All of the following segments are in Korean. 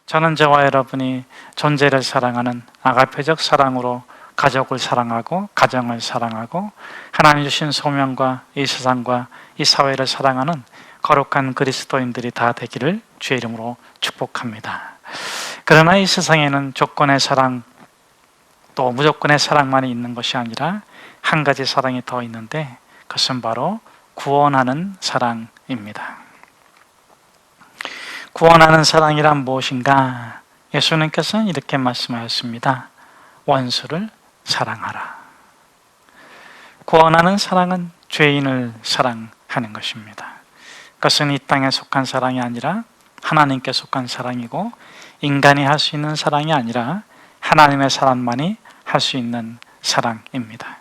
저는 저와 여러분이 존재를 사랑하는 아가페적 사랑으로 가족을 사랑하고 가정을 사랑하고 하나님 주신 소명과 이 세상과 이 사회를 사랑하는 거룩한 그리스도인들이 다 되기를 주의 이름으로 축복합니다. 그러나 이 세상에는 조건의 사랑 또 무조건의 사랑만이 있는 것이 아니라 한 가지 사랑이 더 있는데 그것은 바로 구원하는 사랑입니다. 구원하는 사랑이란 무엇인가? 예수님께서는 이렇게 말씀하셨습니다. 원수를 사랑하라. 구원하는 사랑은 죄인을 사랑하는 것입니다. 그것은 이 땅에 속한 사랑이 아니라 하나님께 속한 사랑이고 인간이 할 수 있는 사랑이 아니라 하나님의 사랑만이 할 수 있는 사랑입니다.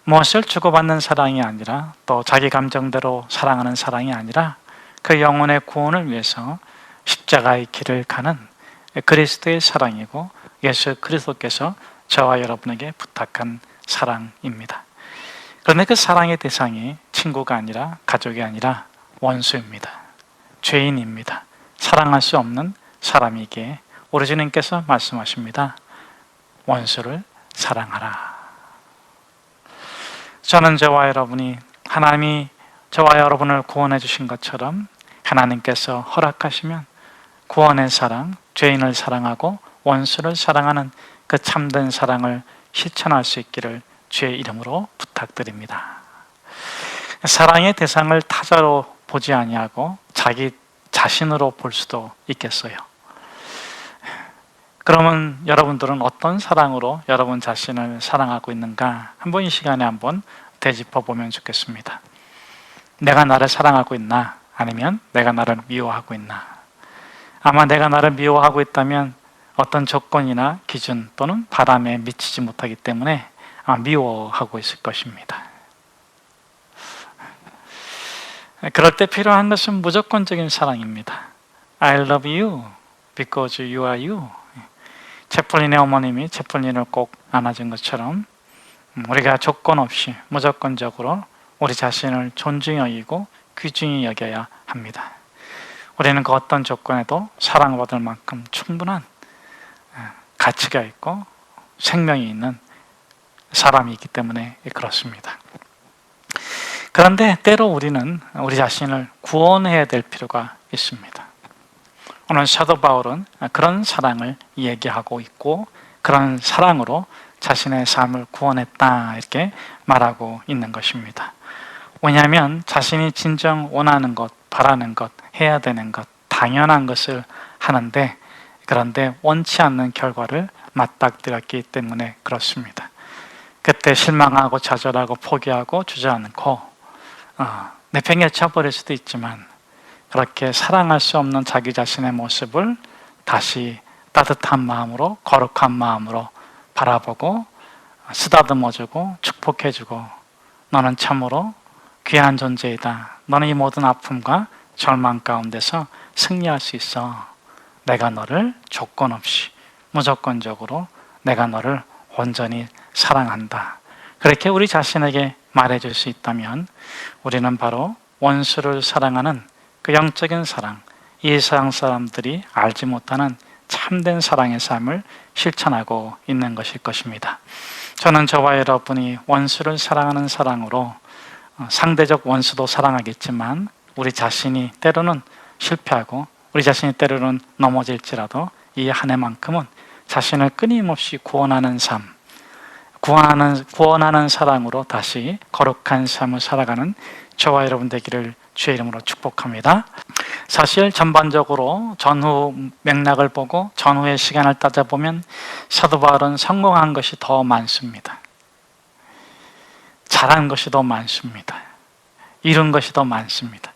무엇을 주고받는 사랑이 아니라 또 자기 감정대로 사랑하는 사랑이 아니라 그 영혼의 구원을 위해서 십자가의 길을 가는 그리스도의 사랑이고 예수 그리스도께서 저와 여러분에게 부탁한 사랑입니다. 그런데 그 사랑의 대상이 친구가 아니라 가족이 아니라 원수입니다. 죄인입니다. 사랑할 수 없는 사람이기에 우리 주님께서 말씀하십니다. 원수를 사랑하라. 저는 저와 여러분이 하나님이 저와 여러분을 구원해 주신 것처럼 하나님께서 허락하시면 구원의 사랑, 죄인을 사랑하고 원수를 사랑하는 그 참된 사랑을 실천할 수 있기를 주의 이름으로 부탁드립니다. 사랑의 대상을 타자로 보지 아니하고 자기 자신으로 볼 수도 있겠어요. 그러면 여러분들은 어떤 사랑으로 여러분 자신을 사랑하고 있는가? 한번 이 시간에 한번 되짚어 보면 좋겠습니다. 내가 나를 사랑하고 있나? 아니면 내가 나를 미워하고 있나? 아마 내가 나를 미워하고 있다면 어떤 조건이나 기준 또는 바람에 미치지 못하기 때문에 미워하고 있을 것입니다. 그럴 때 필요한 것은 무조건적인 사랑입니다. I love you because you are you. 채플린의 어머님이 채플린을 꼭 안아준 것처럼 우리가 조건 없이 무조건적으로 우리 자신을 존중히 여기고 귀중히 여겨야 합니다. 우리는 그 어떤 조건에도 사랑받을 만큼 충분한 가치가 있고 생명이 있는 사람이 있기 때문에 그렇습니다. 그런데 때로 우리는 우리 자신을 구원해야 될 필요가 있습니다. 오늘 사도 바울은 그런 사랑을 얘기하고 있고 그런 사랑으로 자신의 삶을 구원했다 이렇게 말하고 있는 것입니다. 왜냐하면 자신이 진정 원하는 것, 바라는 것, 해야 되는 것, 당연한 것을 하는데 그런데 원치 않는 결과를 맞닥뜨렸기 때문에 그렇습니다. 그때 실망하고 좌절하고 포기하고 주저앉고 내팽개쳐 버릴 수도 있지만 그렇게 사랑할 수 없는 자기 자신의 모습을 다시 따뜻한 마음으로 거룩한 마음으로 바라보고 쓰다듬어주고 축복해주고 너는 참으로 귀한 존재이다. 너는 이 모든 아픔과 절망 가운데서 승리할 수 있어. 내가 너를 조건 없이 무조건적으로 내가 너를 온전히 사랑한다. 그렇게 우리 자신에게 말해줄 수 있다면 우리는 바로 원수를 사랑하는 그 영적인 사랑, 이 세상 사람들이 알지 못하는 참된 사랑의 삶을 실천하고 있는 것일 것입니다. 저는 저와 여러분이 원수를 사랑하는 사랑으로 상대적 원수도 사랑하겠지만 우리 자신이 때로는 실패하고 우리 자신이 때로는 넘어질지라도 이 한 해만큼은 자신을 끊임없이 구원하는 삶, 구원하는 사랑으로 다시 거룩한 삶을 살아가는 저와 여러분 되기를 주의 이름으로 축복합니다. 사실 전반적으로 전후 맥락을 보고 전후의 시간을 따져보면 사도 바울은 성공한 것이 더 많습니다. 잘한 것이 더 많습니다. 이룬 것이 더 많습니다.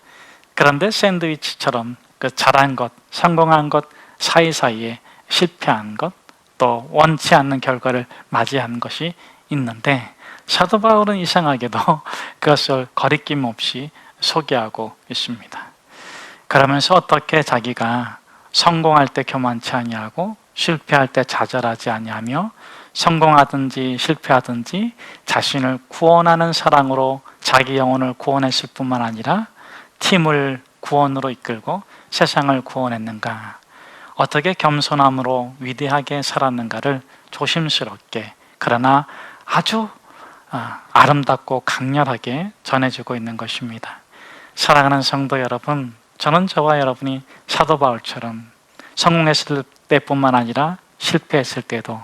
그런데 샌드위치처럼 그 잘한 것, 성공한 것 사이사이에 실패한 것, 또 원치 않는 결과를 맞이한 것이 있는데 사도 바울은 이상하게도 그것을 거리낌 없이 소개하고 있습니다. 그러면서 어떻게 자기가 성공할 때 교만치 아니하고 실패할 때 좌절하지 아니하며 성공하든지 실패하든지 자신을 구원하는 사랑으로 자기 영혼을 구원했을 뿐만 아니라 팀을 구원으로 이끌고 세상을 구원했는가? 어떻게 겸손함으로 위대하게 살았는가를 조심스럽게 그러나 아주 아름답고 강렬하게 전해주고 있는 것입니다. 사랑하는 성도 여러분, 저는 저와 여러분이 사도 바울처럼 성공했을 때뿐만 아니라 실패했을 때도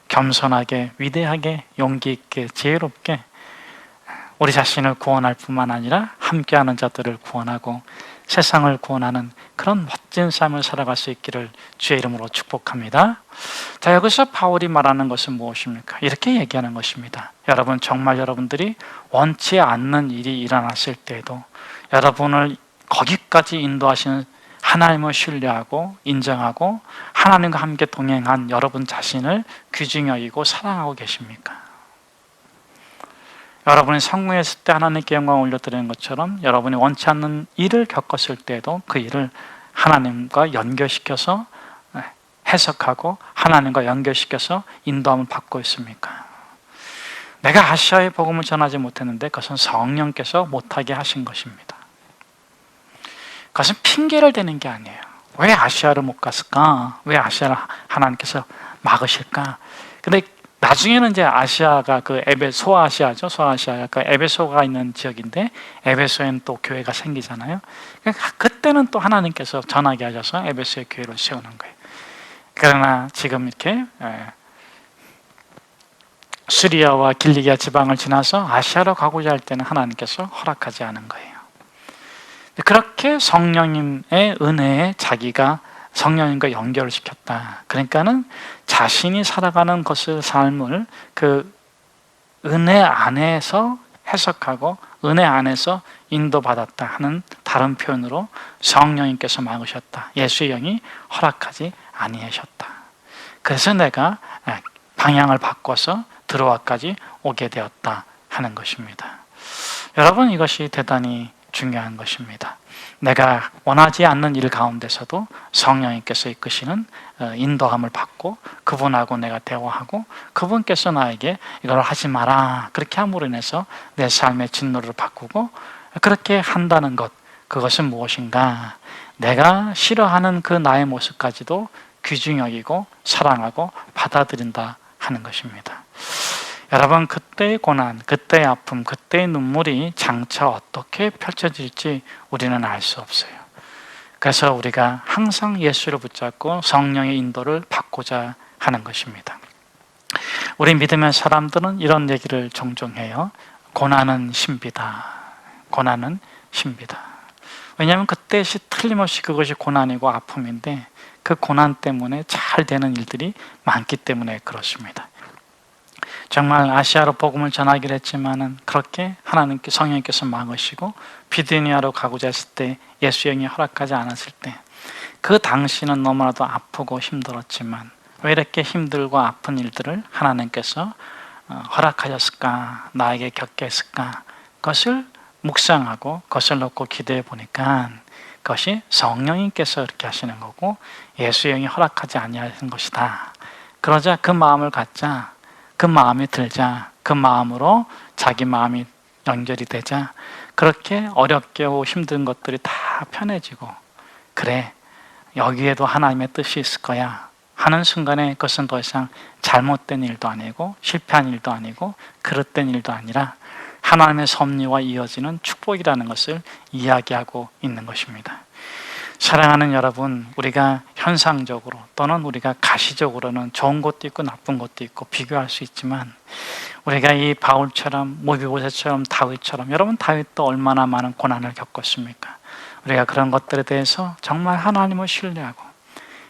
겸손하게 위대하게 용기 있게 지혜롭게 우리 자신을 구원할 뿐만 아니라 함께하는 자들을 구원하고 세상을 구원하는 그런 멋진 삶을 살아갈 수 있기를 주의 이름으로 축복합니다. 자, 여기서 바울이 말하는 것은 무엇입니까? 이렇게 얘기하는 것입니다. 여러분, 정말 여러분들이 원치 않는 일이 일어났을 때에도 여러분을 거기까지 인도하시는 하나님을 신뢰하고 인정하고 하나님과 함께 동행한 여러분 자신을 귀중히 여기고 사랑하고 계십니까? 여러분이 성공했을 때 하나님께 영광을 올려드리는 것처럼 여러분이 원치 않는 일을 겪었을 때도 그 일을 하나님과 연결시켜서 해석하고 하나님과 연결시켜서 인도함을 받고 있습니까? 내가 아시아의 복음을 전하지 못했는데 그것은 성령께서 못하게 하신 것입니다. 그것은 핑계를 대는 게 아니에요. 왜 아시아를 못 갔을까? 왜 아시아를 하나님께서 막으실까? 근데 나중에는 이제 아시아가 그 소아시아죠. 소아시아가 그 에베소가 있는 지역인데 에베소에는 또 교회가 생기잖아요. 그러니까 그때는 또 하나님께서 전하게 하셔서 에베소의 교회를 세우는 거예요. 그러나 지금 이렇게 시리아와 길리기아 지방을 지나서 아시아로 가고자 할 때는 하나님께서 허락하지 않은 거예요. 그렇게 성령님의 은혜에 자기가 성령님과 연결을 시켰다. 그러니까는 자신이 살아가는 것을 삶을 그 은혜 안에서 해석하고 은혜 안에서 인도받았다 하는 다른 표현으로 성령님께서 막으셨다. 예수의 영이 허락하지 아니하셨다. 그래서 내가 방향을 바꿔서 들어와까지 오게 되었다 하는 것입니다. 여러분, 이것이 대단히 중요한 것입니다. 내가 원하지 않는 일 가운데서도 성령님께서 이끄시는 인도함을 받고 그분하고 내가 대화하고 그분께서 나에게 이걸 하지 마라 그렇게 함으로 인해서 내 삶의 진로를 바꾸고 그렇게 한다는 것, 그것은 무엇인가? 내가 싫어하는 그 나의 모습까지도 귀중히 여기고 사랑하고 받아들인다 하는 것입니다. 여러분, 그때의 고난, 그때의 아픔, 그때의 눈물이 장차 어떻게 펼쳐질지 우리는 알 수 없어요. 그래서 우리가 항상 예수를 붙잡고 성령의 인도를 받고자 하는 것입니다. 우리 믿음의 사람들은 이런 얘기를 종종 해요. 고난은 신비다. 고난은 신비다. 왜냐하면 그때시 틀림없이 그것이 고난이고 아픔인데 그 고난 때문에 잘 되는 일들이 많기 때문에 그렇습니다. 정말 아시아로 복음을 전하기로 했지만은 그렇게 하나님께 성령께서 막으시고 비두니아로 가고자 했을 때 예수 영이 허락하지 않았을 때 그 당시는 너무나도 아프고 힘들었지만 왜 이렇게 힘들고 아픈 일들을 하나님께서 허락하셨을까? 나에게 겪게 했을까? 그것을 묵상하고 그것을 놓고 기도해 보니까 그것이 성령님께서 이렇게 하시는 거고 예수 영이 허락하지 아니하신 것이다. 그러자 그 마음을 갖자. 그 마음이 들자, 그 마음으로 자기 마음이 연결이 되자 그렇게 어렵게 하고 힘든 것들이 다 편해지고 그래, 여기에도 하나님의 뜻이 있을 거야 하는 순간에 그것은 더 이상 잘못된 일도 아니고 실패한 일도 아니고 그릇된 일도 아니라 하나님의 섭리와 이어지는 축복이라는 것을 이야기하고 있는 것입니다. 사랑하는 여러분, 우리가 현상적으로 또는 우리가 가시적으로는 좋은 것도 있고 나쁜 것도 있고 비교할 수 있지만 우리가 이 바울처럼 모비보셋처럼 다윗처럼 여러분 다윗도 얼마나 많은 고난을 겪었습니까? 우리가 그런 것들에 대해서 정말 하나님을 신뢰하고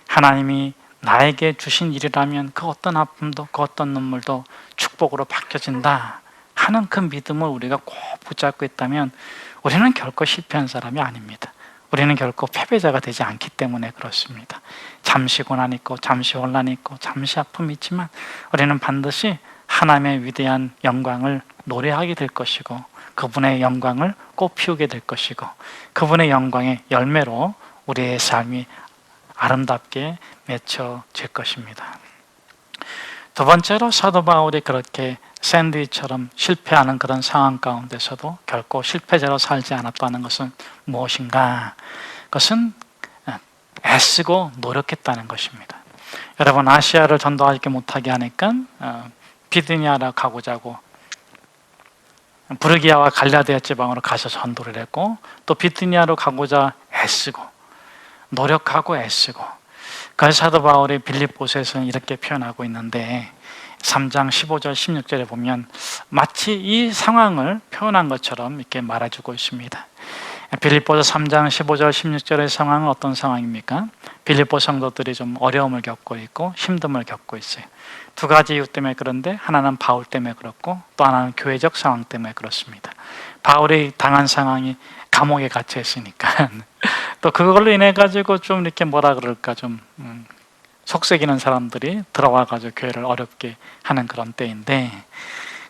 하나님이 나에게 주신 일이라면 그 어떤 아픔도 그 어떤 눈물도 축복으로 바뀌어진다 하는 그 믿음을 우리가 꼭 붙잡고 있다면 우리는 결코 실패한 사람이 아닙니다. 우리는 결코 패배자가 되지 않기 때문에 그렇습니다. 잠시 고난이 있고 잠시 혼란이 있고 잠시 아픔이 있지만 우리는 반드시 하나님의 위대한 영광을 노래하게 될 것이고 그분의 영광을 꽃피우게 될 것이고 그분의 영광의 열매로 우리의 삶이 아름답게 맺혀질 것입니다. 두 번째로 사도 바울이 그렇게 샌드위처럼 실패하는 그런 상황 가운데서도 결코 실패자로 살지 않았다는 것은 무엇인가? 그것은 애쓰고 노력했다는 것입니다. 여러분, 아시아를 전도하지 못하게 하니까 비두니아로 가고자 하고 부르기아와 갈라디아 지방으로 가서 전도를 했고, 또 비두니아로 가고자 애쓰고 노력하고 애쓰고, 그래서 사도 바울이 빌립보서에서는 이렇게 표현하고 있는데 3장 15절 16절에 보면 마치 이 상황을 표현한 것처럼 이렇게 말해주고 있습니다. 빌립보서 3장 15절 16절의 상황은 어떤 상황입니까? 빌립보 성도들이 좀 어려움을 겪고 있고 힘듦을 겪고 있어요. 두 가지 이유 때문에 그런데, 하나는 바울 때문에 그렇고 또 하나는 교회적 상황 때문에 그렇습니다. 바울이 당한 상황이 감옥에 갇혀 있으니까 또 그걸로 인해 가지고 좀 이렇게 뭐라 그럴까, 좀 속썩이는 사람들이 들어와 가지고 교회를 어렵게 하는 그런 때인데,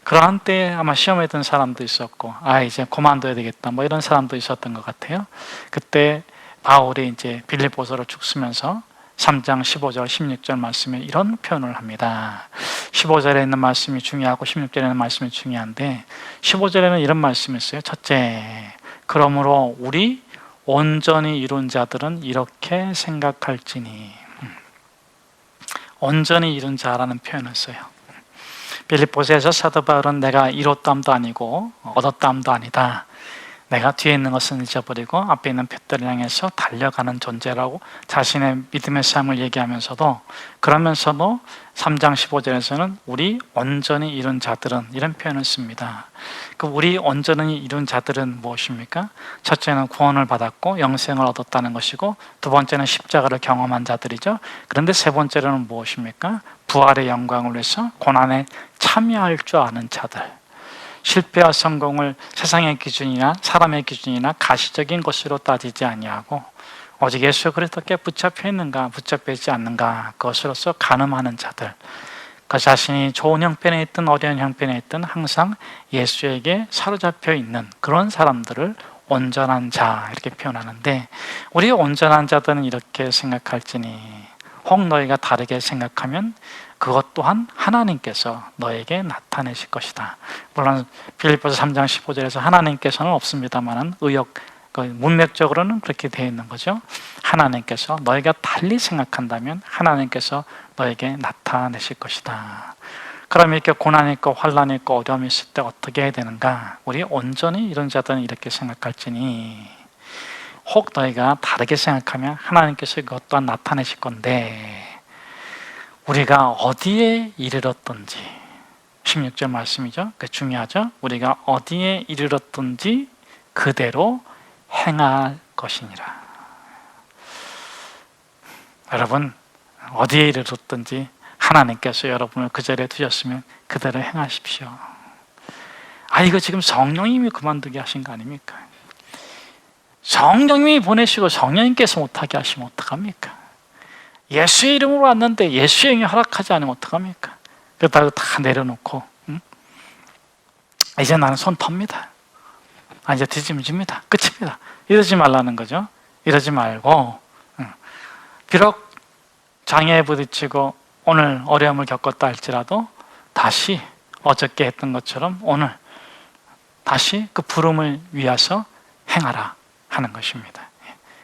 그러한 때에 아마 시험에 든 사람도 있었고, 이제 그만둬야 되겠다 뭐 이런 사람도 있었던 것 같아요. 그때 바울이 이제 빌립보서를 쭉 쓰면서 3장 15절 16절 말씀에 이런 표현을 합니다. 15절에 있는 말씀이 중요하고 16절에 있는 말씀이 중요한데, 15절에는 이런 말씀이 있어요. 첫째, 그러므로 우리 온전히 이룬 자들은 이렇게 생각할지니. 온전히 이룬 자라는 표현을 써요. 빌립보서에서 사도 바울은 내가 이뤘담도 아니고 얻었담도 아니다, 내가 뒤에 있는 것은 잊어버리고 앞에 있는 표대를 향해서 달려가는 존재라고 자신의 믿음의 삶을 얘기하면서도, 그러면서도 3장 15절에서는 우리 온전히 이룬 자들은, 이런 표현을 씁니다. 그 우리 온전히 이룬 자들은 무엇입니까? 첫째는 구원을 받았고 영생을 얻었다는 것이고, 두 번째는 십자가를 경험한 자들이죠. 그런데 세 번째로는 무엇입니까? 부활의 영광을 위해서 고난에 참여할 줄 아는 자들. 실패와 성공을 세상의 기준이나 사람의 기준이나 가시적인 것으로 따지지 아니하고 오직 예수 그리스도께 붙잡혀 있는가 붙잡혀 있지 않는가, 그것으로서 가늠하는 자들. 그 자신이 좋은 형편에 있든 어려운 형편에 있든 항상 예수에게 사로잡혀 있는 그런 사람들을 온전한 자, 이렇게 표현하는데, 우리 온전한 자들은 이렇게 생각할지니 혹 너희가 다르게 생각하면 그것 또한 하나님께서 너에게 나타내실 것이다. 물론 빌립보서 3장 15절에서 하나님께서는 없습니다만 문맥적으로는 그렇게 되어 있는 거죠. 하나님께서, 너희가 달리 생각한다면 하나님께서 너에게 나타내실 것이다. 그럼 이렇게 고난이 있고 환난이 있고 어려움이 있을 때 어떻게 해야 되는가? 우리 온전히 이런 자들은 이렇게 생각할지니 혹 너희가 다르게 생각하면 하나님께서 그것 또한 나타내실 건데, 우리가 어디에 이르렀든지, 16절 말씀이죠. 그게 중요하죠. 우리가 어디에 이르렀든지 그대로 행할 것이니라. 여러분, 어디에 이르렀든지 하나님께서 여러분을 그 자리에 두셨으면 그대로 행하십시오. 이거 지금 성령님이 그만두게 하신 거 아닙니까? 성령님이 보내시고 성령님께서 못하게 하시면 어떡합니까? 예수의 이름으로 왔는데 예수의 영이 허락하지 않으면 어떡합니까? 그렇다고 다 내려놓고 이제 나는 손 텁니다, 이제 뒤집어집니다, 끝입니다, 이러지 말라는 거죠. 이러지 말고, 비록 장애에 부딪히고 오늘 어려움을 겪었다 할지라도 다시 어저께 했던 것처럼 오늘 다시 그 부름을 위해서 행하라 하는 것입니다.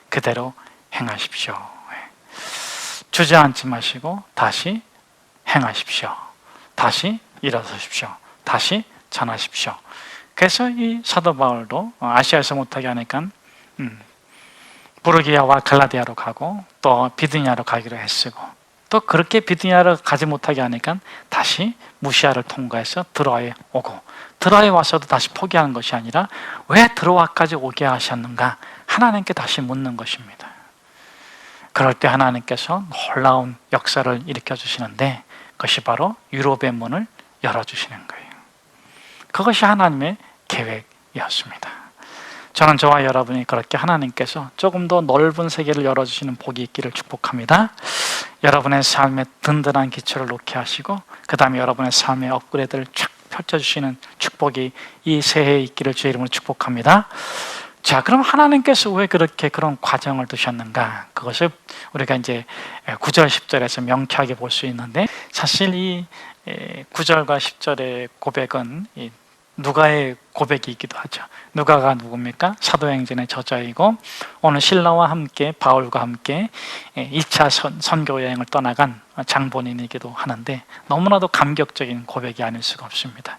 그대로 행하십시오. 주저앉지 마시고 다시 행하십시오. 다시 일어서십시오. 다시 전하십시오. 그래서 이 사도 바울도 아시아에서 못하게 하니까 부르기아와 갈라디아로 가고 또 비두니아로 가기로 했으고, 또 그렇게 비두니아를 가지 못하게 하니까 다시 무시아를 통과해서 드로아에 오고, 드로아에 와서도 다시 포기하는 것이 아니라 왜 드로아까지 오게 하셨는가 하나님께 다시 묻는 것입니다. 그럴 때 하나님께서 놀라운 역사를 일으켜 주시는데, 그것이 바로 유럽의 문을 열어주시는 거예요. 그것이 하나님의 계획이었습니다. 저는 저와 여러분이 그렇게 하나님께서 조금 더 넓은 세계를 열어주시는 복이 있기를 축복합니다. 여러분의 삶에 든든한 기초를 놓게 하시고, 그 다음에 여러분의 삶의 업그레이드를 쫙 펼쳐주시는 축복이 이 새해에 있기를 주의 이름으로 축복합니다. 자, 그럼 하나님께서 왜 그렇게 그런 과정을 두셨는가? 그것을 우리가 이제 9절, 10절에서 명쾌하게 볼 수 있는데, 사실 이 9절과 10절의 고백은 누가의 고백이기도 하죠. 누가가 누굽니까? 사도행전의 저자이고 오늘 실라와 함께 바울과 함께 2차 선교 여행을 떠나간 장본인이기도 하는데 너무나도 감격적인 고백이 아닐 수가 없습니다.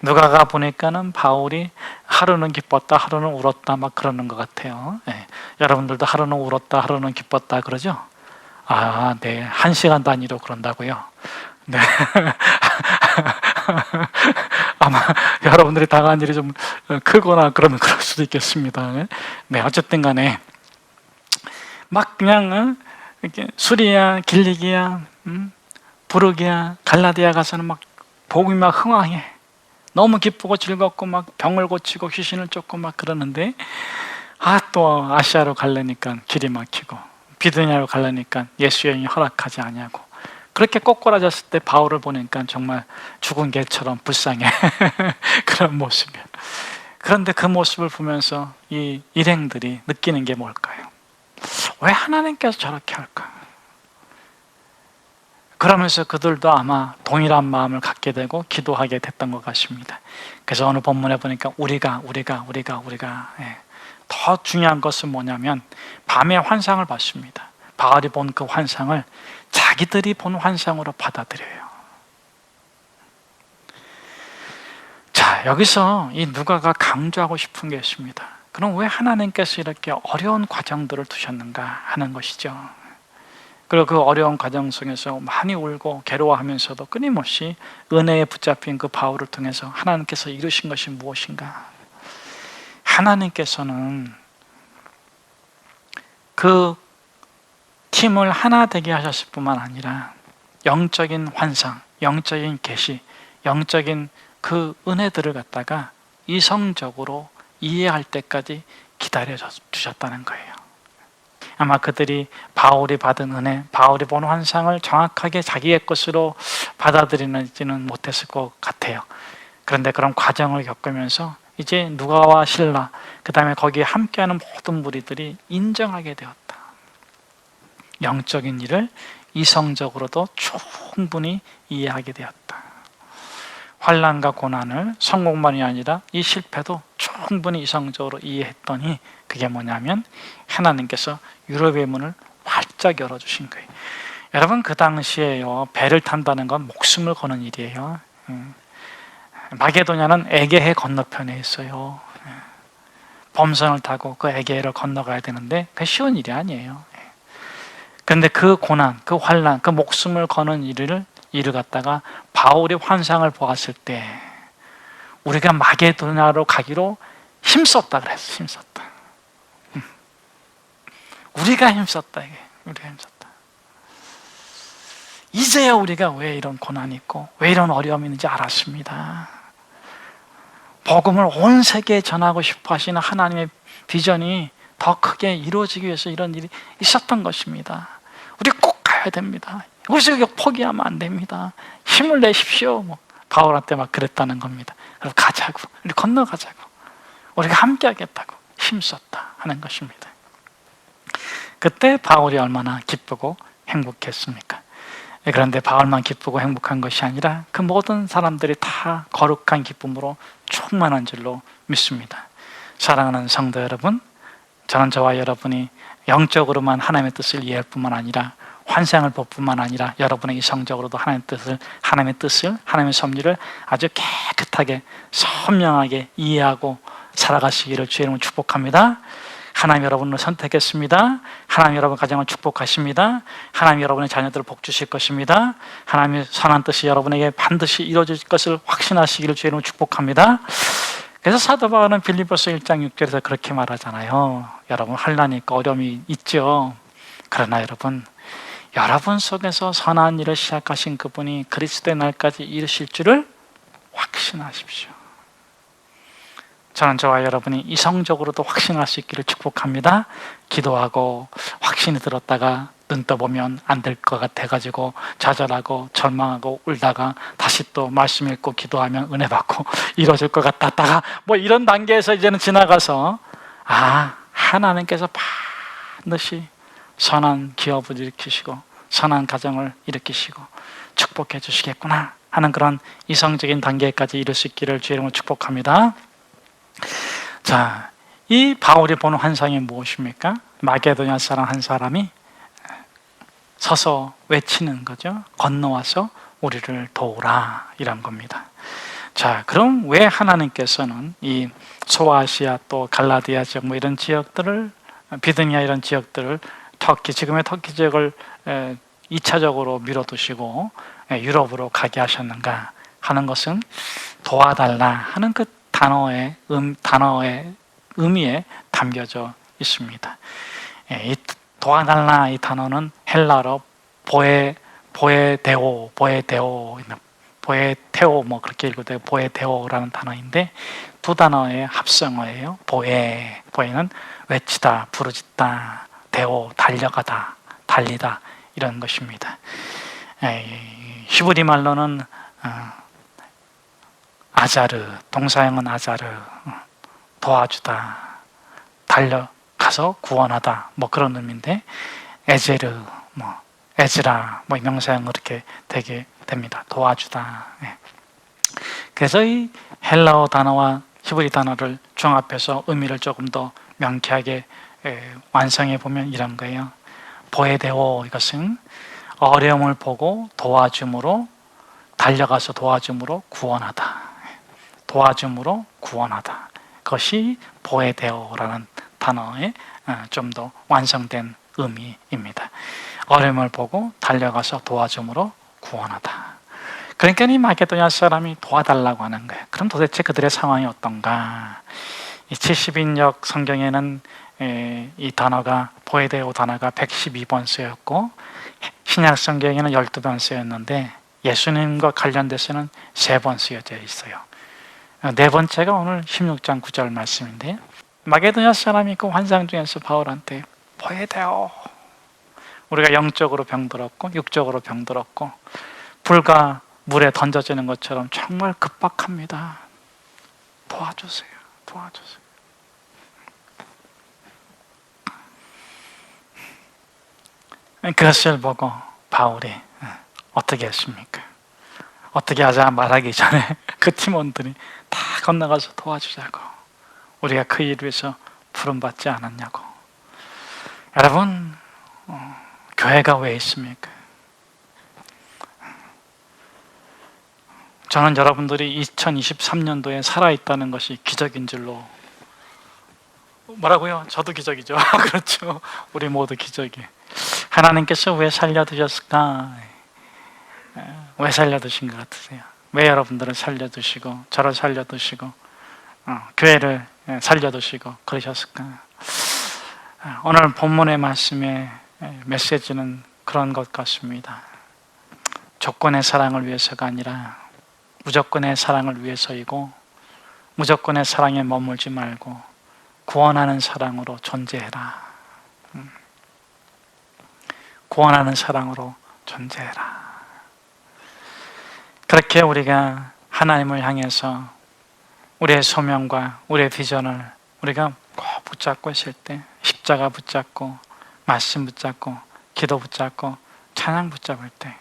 누가가 보니까는 바울이 하루는 기뻤다 하루는 울었다 막 그러는 것 같아요. 여러분들도 하루는 울었다 하루는 기뻤다 그러죠? 아, 네. 1시간 단위로 그런다고요? 네. 아마 여러분들이 당한 일이 좀 크거나 그러면 그럴 수도 있겠습니다. 네, 어쨌든 간에 막 그냥 이렇게 수리야, 길리기야, 부르기야, 갈라디아 가서는 막 복음이 막 흥황해. 너무 기쁘고 즐겁고 막 병을 고치고 귀신을 쫓고 막 그러는데 또 아시아로 가려니까 길이 막히고 비두냐로 가려니까 예수 여행이 허락하지 않냐고. 그렇게 꼬꾸라졌을 때 바울을 보니까 정말 죽은 개처럼 불쌍해. 그런 모습이에요. 그런데 그 모습을 보면서 이 일행들이 느끼는 게 뭘까요? 왜 하나님께서 저렇게 할까? 그러면서 그들도 아마 동일한 마음을 갖게 되고 기도하게 됐던 것 같습니다. 그래서 오늘 본문에 보니까 우리가 더 중요한 것은 뭐냐면 밤에 환상을 봤습니다. 바울이 본 그 환상을 자기들이 본 환상으로 받아들여요. 자, 여기서 이 누가가 강조하고 싶은 게 있습니다. 그럼 왜 하나님께서 이렇게 어려운 과정들을 두셨는가 하는 것이죠. 그리고 그 어려운 과정 속에서 많이 울고 괴로워하면서도 끊임없이 은혜에 붙잡힌 그 바울을 통해서 하나님께서 이루신 것이 무엇인가? 하나님께서는 그 팀을 하나 되게 하셨을 뿐만 아니라 영적인 환상, 영적인 계시, 영적인 그 은혜들을 갖다가 이성적으로 이해할 때까지 기다려 주셨다는 거예요. 아마 그들이 바울이 받은 은혜, 바울이 본 환상을 정확하게 자기의 것으로 받아들이지는 못했을 것 같아요. 그런데 그런 과정을 겪으면서 이제 누가와 실라, 그 다음에 거기에 함께하는 모든 무리들이 인정하게 되었다. 영적인 일을 이성적으로도 충분히 이해하게 되었다. 환난과 고난을 성공만이 아니라 이 실패도 충분히 이성적으로 이해했더니 그게 뭐냐면 하나님께서 유럽의 문을 활짝 열어주신 거예요. 여러분, 그 당시에요, 배를 탄다는 건 목숨을 거는 일이에요. 마게도냐는 에게해 건너편에 있어요. 범선을 타고 그 에게해를 건너가야 되는데 그게 쉬운 일이 아니에요. 그런데 그 고난, 그 환난, 그 목숨을 거는 일을 갖다가 바울이 환상을 보았을 때 우리가 마게도냐로 가기로 힘썼다 그랬어. 힘썼다. 우리가 힘썼다. 이게 우리가 힘썼다. 이제야 우리가 왜 이런 고난이 있고 왜 이런 어려움이 있는지 알았습니다. 복음을 온 세계에 전하고 싶어 하시는 하나님의 비전이 더 크게 이루어지기 위해서 이런 일이 있었던 것입니다. 우리 꼭 가야 됩니다. 여기서 포기하면 안 됩니다. 힘을 내십시오. 바울한테 막 그랬다는 겁니다. 그래서 가자고, 우리 건너가자고, 우리가 함께 하겠다고 힘썼다 하는 것입니다. 그때 바울이 얼마나 기쁘고 행복했습니까? 그런데 바울만 기쁘고 행복한 것이 아니라 그 모든 사람들이 다 거룩한 기쁨으로 충만한 줄로 믿습니다. 사랑하는 성도 여러분, 저는 저와 여러분이 영적으로만 하나님의 뜻을 이해할 뿐만 아니라 환상을 볼 뿐만 아니라 여러분의 이성적으로도 하나님의 뜻을, 하나님의 섭리를 아주 깨끗하게 선명하게 이해하고 살아가시기를 주의 이름으로 축복합니다. 하나님 여러분을 선택했습니다. 하나님 여러분 가정을 축복하십니다. 하나님 여러분의 자녀들을 복 주실 것입니다. 하나님의 선한 뜻이 여러분에게 반드시 이루어질 것을 확신하시기를 주의 이름으로 축복합니다. 그래서 사도 바울은 빌립보서 1장 6절에서 그렇게 말하잖아요. 여러분 환난이 있고 어려움이 있죠. 그러나 여러분 속에서 선한 일을 시작하신 그분이 그리스도의 날까지 이루실 줄을 확신하십시오. 저는 저와 여러분이 이성적으로도 확신할 수 있기를 축복합니다. 기도하고 확신이 들었다가 눈 떠보면 안 될 것 같아가지고 좌절하고 절망하고 울다가 다시 또 말씀 읽고 기도하면 은혜 받고 이루어질 것 같다가 이런 단계에서 이제는 지나가서 하나님께서 반드시 선한 기업을 일으키시고 선한 가정을 일으키시고 축복해 주시겠구나 하는 그런 이성적인 단계까지 이룰 수 있기를 주의 이름으로 축복합니다. 자, 이 바울이 보는 환상이 무엇입니까? 마게도냐 사람 한 사람이 서서 외치는 거죠. 건너와서 우리를 도우라, 이런 겁니다. 자, 그럼 왜 하나님께서는 이 소아시아 또 갈라디아 지역 뭐 이런 지역들을, 비드니아 이런 지역들을, 터키, 지금의 터키 지역을 2차적으로 밀어두시고 유럽으로 가게 하셨는가 하는 것은 도와달라 하는 그 단어의 의미에 담겨져 있습니다. 이 도와달라 이 단어는 헬라어로 보에데오 뭐 그렇게 읽어도 되고 보에데오라는 단어인데 두 단어의 합성어예요. 보에는 외치다, 부르짖다, 데오 달려가다, 달리다 이런 것입니다. 히브리 말로는 아자르, 동사형은 아자르, 도와주다, 달려가서 구원하다 뭐 그런 의미인데 에제르, 뭐 에즈라, 뭐 명사형으로 이렇게 되게 됩니다. 도와주다. 그래서 이 헬라어 단어와 히브리 단어를 종합해서 의미를 조금 더 명쾌하게 완성해 보면 이런 거예요. 보에데오, 이것은 어려움을 보고 도와줌으로, 달려가서 도와줌으로 구원하다. 도와줌으로 구원하다. 그것이 보에데오라는 단어의 좀 더 완성된 의미입니다. 어려움을 보고 달려가서 도와줌으로 구원하다. 그러니까 이 마게도냐 사람이 도와달라고 하는 거예요. 그럼 도대체 그들의 상황이 어떤가? 이 70인역 성경에는 이 단어가, 보에데오 단어가 112번 쓰였고 신약 성경에는 12번 쓰였는데 예수님과 관련돼서는 3번 쓰여져 있어요. 네 번째가 오늘 16장 9절 말씀인데, 마게도냐 사람이 그 환상 중에서 바울한테 보에데오, 우리가 영적으로 병들었고 육적으로 병들었고 불과 물에 던져지는 것처럼 정말 급박합니다. 도와주세요. 도와주세요. 그것을 보고 바울이 어떻게 했습니까? 어떻게 하자 말하기 전에 그 팀원들이 다 건너가서 도와주자고, 우리가 그 일을 위해서 부름받지 않았냐고. 여러분, 교회가 왜 있습니까? 저는 여러분들이 2023년도에 살아있다는 것이 기적인 줄로. 뭐라고요? 저도 기적이죠. 그렇죠. 우리 모두 기적이. 하나님께서 왜 살려두셨을까? 왜 살려두신 것 같으세요? 왜 여러분들을 살려두시고 저를 살려두시고 교회를 살려두시고 그러셨을까? 오늘 본문의 말씀의 메시지는 그런 것 같습니다. 조건의 사랑을 위해서가 아니라 무조건의 사랑을 위해서이고, 무조건의 사랑에 머물지 말고 구원하는 사랑으로 존재해라. 구원하는 사랑으로 존재해라. 그렇게 우리가 하나님을 향해서 우리의 소명과 우리의 비전을 우리가 꼭 붙잡고 있을 때, 십자가 붙잡고 말씀 붙잡고 기도 붙잡고 찬양 붙잡을 때,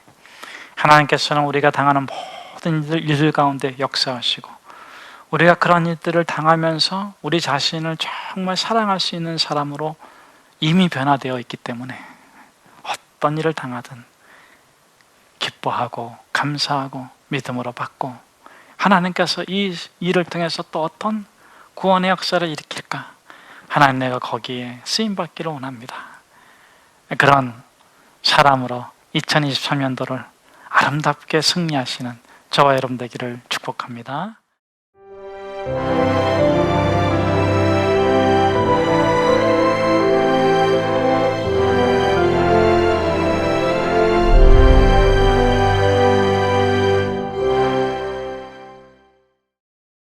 하나님께서는 우리가 당하는 모든 일들 가운데 역사하시고, 우리가 그런 일들을 당하면서 우리 자신을 정말 사랑할 수 있는 사람으로 이미 변화되어 있기 때문에 어떤 일을 당하든 기뻐하고 감사하고 믿음으로 받고, 하나님께서 이 일을 통해서 또 어떤 구원의 역사를 일으킬까, 하나님 내가 거기에 쓰임받기를 원합니다. 그런 사람으로 2023년도를 아름답게 승리하시는 저와 여러분 되기를 축복합니다.